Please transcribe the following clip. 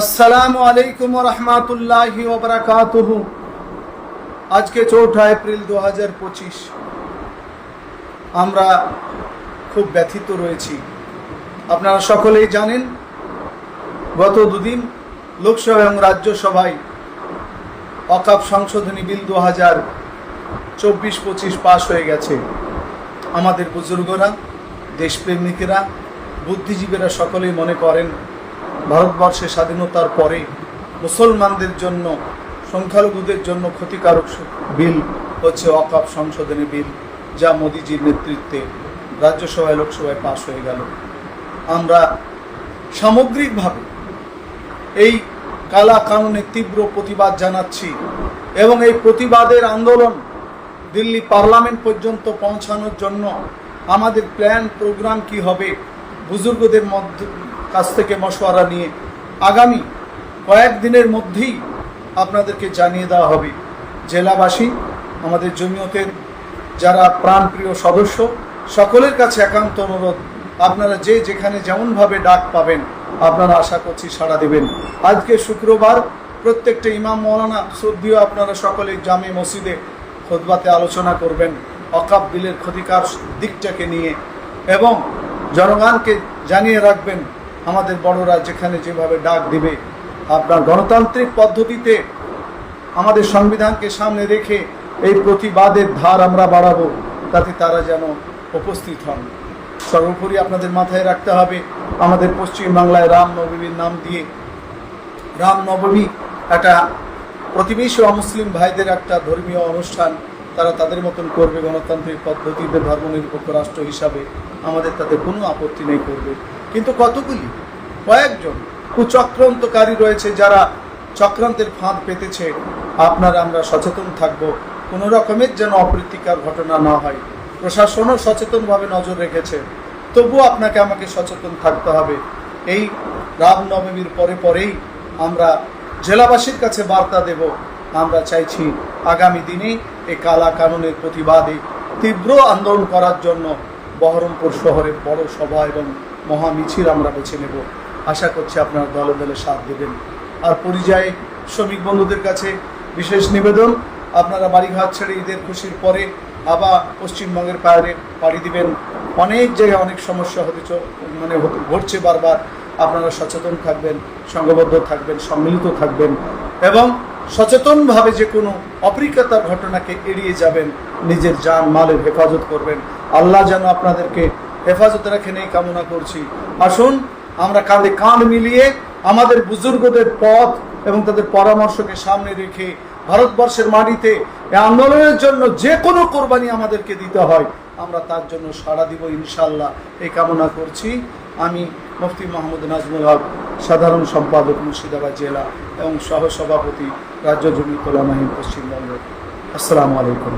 আসসালামু আলাইকুম ওয়া রাহমাতুল্লাহি ওয়া বারাকাতুহু। আজকে 4 এপ্রিল 2025। আমরা খুব ব্যথিত রয়েছি। আপনারা সকলেই জানেন, গত দুদিন লোকসভা এবং রাজ্যসভায় ওয়াকফ সংশোধনী বিল 2024-25 পাশ হয়ে গেছে। আমাদের বুজুর্গরা, দেশপ্রেমিকেরা, বুদ্ধিজীবীরা সকলেই মনে করেন ভারতবর্ষের স্বাধীনতার পরে মুসলমানদের জন্য, সংখ্যালঘুদের জন্য ক্ষতিকারক বিল হচ্ছে ওয়াকফ সংশোধনী বিল, যা মোদিজির নেতৃত্বে রাজ্যসভায় লোকসভায় পাশ হয়ে গেল। আমরা সামগ্রিকভাবে এই কালা কানুনের তীব্র প্রতিবাদ জানাচ্ছি এবং এই প্রতিবাদের আন্দোলন দিল্লি পার্লামেন্ট পর্যন্ত পৌঁছানোর জন্য আমাদের প্ল্যান প্রোগ্রাম কি হবে, বুজুর্গদের কাছ থেকে মশওয়ারা নিয়ে আগামী কয়েকদিনের মধ্যেই আপনাদেরকে জানিয়ে দেওয়া হবে। জেলাবাসী, আমাদের জমিয়তের যারা প্রাণপ্রিয় সদস্য, সকলের কাছে একান্ত অনুরোধ, আপনারা যে যেখানে যেমনভাবে ডাক পাবেন আপনারা আশা করছি সাড়া দেবেন। আজকে শুক্রবার, প্রত্যেকটা ইমাম মৌলানা শ্রদ্ধেয় আপনারা সকলে জামে মসজিদে খুতবাতে আলোচনা করবেন ওয়াকফ বিলের ক্ষতিকার দিকটাকে নিয়ে, এবং জনগণকে জানিয়ে রাখবেন আমাদের বড়রা যেখানে যেভাবে ডাক দিবে আপনার গণতান্ত্রিক পদ্ধতিতে আমাদের সংবিধানকে সামনে রেখে এই প্রতিবাদের ধার আমরা বাড়াবো, তাতে তারা যেন উপস্থিত হন। সর্বোপরি আপনাদের মাথায় রাখতে হবে, আমাদের পশ্চিমবাংলায় রামনবমীর নাম দিয়ে, রামনবমী একটা প্রতিবেশী অমুসলিম ভাইদের একটা ধর্মীয় অনুষ্ঠান, তারা তাদের মতন করবে গণতান্ত্রিক পদ্ধতিতে ধর্মনিরপেক্ষ রাষ্ট্র হিসাবে, আমাদের তাতে কোনো আপত্তি নেই করবে। কিন্তু কয়েকজন কুচক্রান্তকারী রয়েছে যারা চক্রান্তের ফাঁদ পেতেছে। আমরা সচেতন থাকব, কোনো রকমের যেন অপ্রীতিকর ঘটনা না হয়। প্রশাসনও সচেতনভাবে নজর রেখেছে, তবুও আপনাকে আমাকে সচেতন থাকতে হবে। এই রামনবমীর পরেই আমরা জেলাবাসীর কাছে বার্তা দেব, আমরা চাইছি আগামী দিনে এই কালা কানুনের প্রতিবাদে তীব্র আন্দোলন করার জন্য বহরমপুর শহরে বড় সভা এবং মহামিছিল আমরা বেছে নেব। আশা করছি আপনারা দলে দলে সাথ দেবেন। আর পরিযায়ী শ্রমিক বন্ধুদের কাছে বিশেষ নিবেদন, আপনারা বাড়িঘাট ছেড়ে ঈদের খুশির পরে আবার পশ্চিমবঙ্গের বাইরে পাড়ি দিবেন। অনেক জায়গায় অনেক সমস্যা ঘটছে বারবার। আপনারা সচেতন থাকবেন, সংঘবদ্ধ থাকবেন, সম্মিলিত থাকবেন এবং সচেতনভাবে যে কোনো অপ্রীতিকর ঘটনাকে এড়িয়ে যাবেন, নিজের জান মালের হেফাজত করবেন। আল্লাহ যেন আপনাদেরকে হেফাজত রাখেন এই কামনা করছি। আসুন আমরা কাঁধে কাঁধ মিলিয়ে আমাদের বুজুর্গদের পথ এবং তাদের পরামর্শকে সামনে রেখে ভারতবর্ষের মাটিতে এই আন্দোলনের জন্য যে কোনো কোরবানি আমাদেরকে দিতে হয়, আমরা তার জন্য সাড়া দিব ইনশাআল্লাহ, এই কামনা করছি। আমি মুফতি মোহাম্মদ নাজমুল হক, সাধারণ সম্পাদক মুর্শিদাবাদ জেলা এবং সহসভাপতি রাজ্য জমিয়তুল উলামা পশ্চিমবঙ্গ। আসসালামু আলাইকুম।